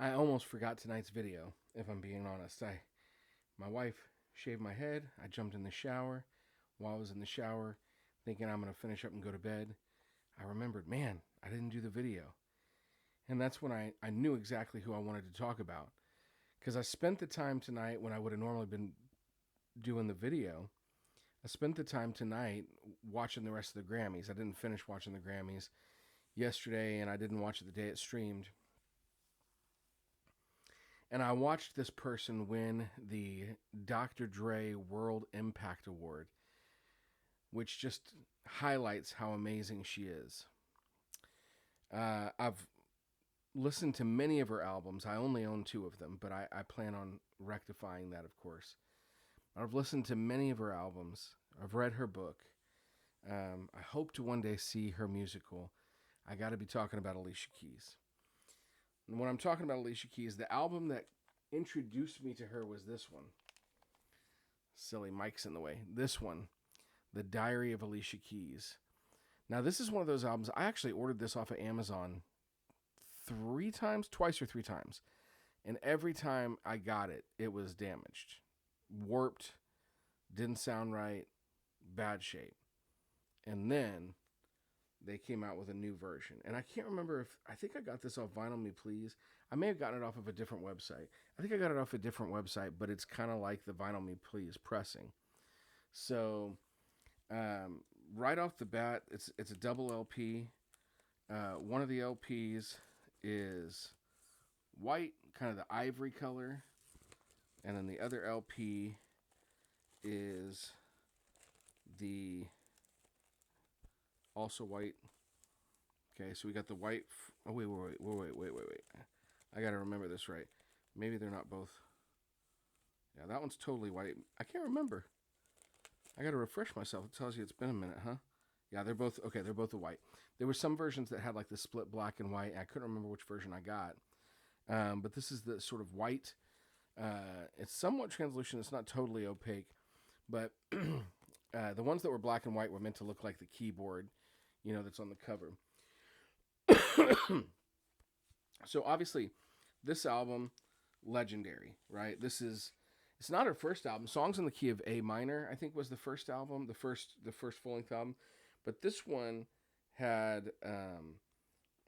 I almost forgot tonight's video, if I'm being honest. My wife shaved my head. I jumped in the shower. While I was in the shower, thinking I'm going to finish up and go to bed, I remembered, man, I didn't do the video. And that's when I knew exactly who I wanted to talk about. Because I spent the time tonight when I would have normally been doing the video. I spent the time tonight watching the rest of the Grammys. I didn't finish watching the Grammys yesterday, and I didn't watch it the day it streamed. And I watched this person win the Dr. Dre World Impact Award, which just highlights how amazing she is. I've listened to many of her albums. I only own two of them, but I plan on rectifying that, of course. I've listened to many of her albums. I've read her book. I hope to one day see her musical. I got to be talking about Alicia Keys. And when I'm talking about Alicia Keys, the album that introduced me to her was this one. Silly Mike's in the way. This one, The Diary of Alicia Keys. Now, this is one of those albums. I actually ordered this off of Amazon twice or three times. And every time I got it, it was damaged, warped, didn't sound right, bad shape. And then they came out with a new version. And I can't remember I think I got this off Vinyl Me Please. I may have gotten it off of a different website. I think I got it off a different website, but it's kind of like the Vinyl Me Please pressing. So, right off the bat, it's a double LP. One of the LPs is white, kind of the ivory color. And then the other LP is the also white. Okay, so we got the white. Oh, wait. I got to remember this right. Maybe they're not both. Yeah, that one's totally white. I can't remember. I got to refresh myself. It tells you it's been a minute, huh? Yeah, they're both, okay, they're both the white. There were some versions that had like the split black and white. I couldn't remember which version I got. But this is the sort of white. It's somewhat translucent. It's not totally opaque. But the ones that were black and white were meant to look like the keyboard, that's on the cover. So obviously, this album, legendary, right? It's not her first album. Songs in the Key of A Minor, I think, was the first album, the first full length album. But this one had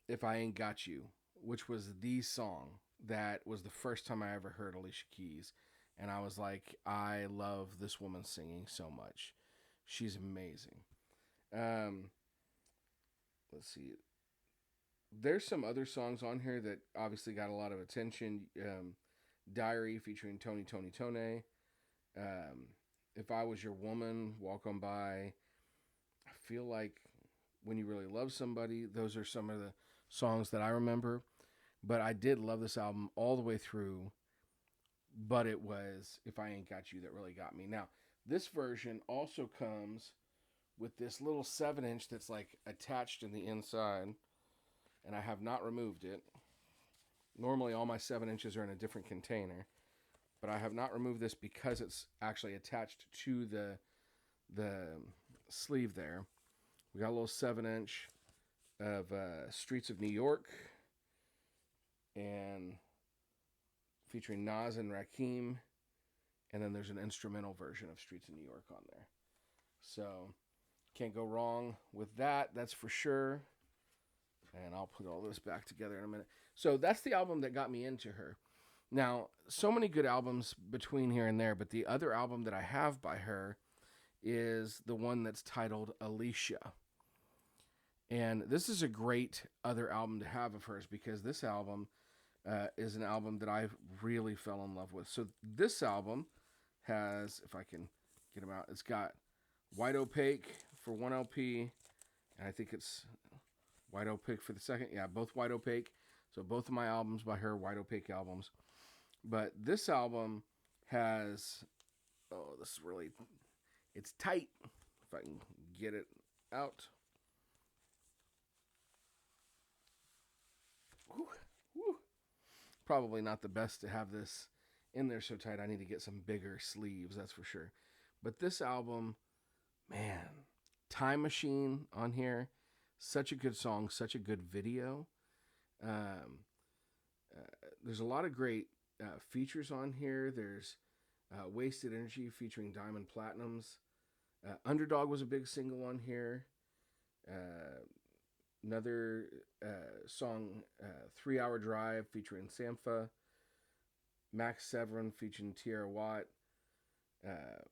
If I Ain't Got You, which was the song that was the first time I ever heard Alicia Keys. And I was like, I love this woman singing so much. She's amazing. Let's see. There's some other songs on here that obviously got a lot of attention. Diary featuring Tony Tone. If I Was Your Woman, Walk On By. I feel like When You Really Love Somebody. Those are some of the songs that I remember. But I did love this album all the way through. But it was If I Ain't Got You that really got me. Now, this version also comes with this little 7-inch that's like attached in the inside. And I have not removed it. Normally, all my 7 inches are in a different container. But I have not removed this because it's actually attached to the sleeve there. We got a little 7-inch of Streets of New York. And featuring Nas and Rakim. And then there's an instrumental version of Streets of New York on there. So, can't go wrong with that, that's for sure. And I'll put all this back together in a minute. So, that's the album that got me into her. Now, so many good albums between here and there, but the other album that I have by her is the one that's titled Alicia. And this is a great other album to have of hers because this album is an album that I really fell in love with. So this album has, if I can get them out, it's got White Opaque for one LP, and I think it's White Opaque for the second. Yeah, both White Opaque. So both of my albums by her, White Opaque albums. But this album has, it's tight, if I can get it out. Whew. Probably not the best to have this in there so tight. I need to get some bigger sleeves, that's for sure. But this album, man, Time Machine on here, such a good song, such a good video. there's a lot of great features on here. There's Wasted Energy featuring Diamond Platinums. Underdog was a big single on here. Uh, Another song, 3 Hour Drive featuring Sampha. Max Severin featuring Tierra Watt. Uh,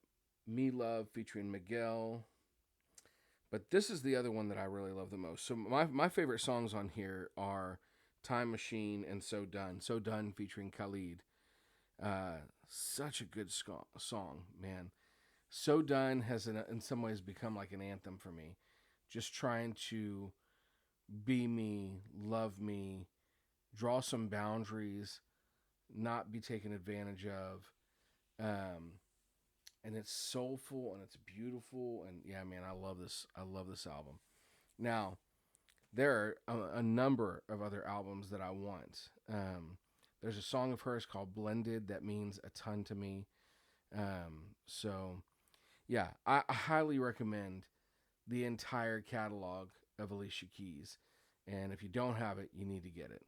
Me Love featuring Miguel. But this is the other one that I really love the most. So my favorite songs on here are Time Machine and So Done. So Done featuring Khalid. Such a good song, man. So Done has in some ways become like an anthem for me. Just trying to be me, love me, draw some boundaries, not be taken advantage of. Um, and it's soulful and it's beautiful. And yeah, man, I love this. I love this album. Now, there are a number of other albums that I want. There's a song of hers called Blended that means a ton to me. So, yeah, I highly recommend the entire catalog of Alicia Keys. And if you don't have it, you need to get it.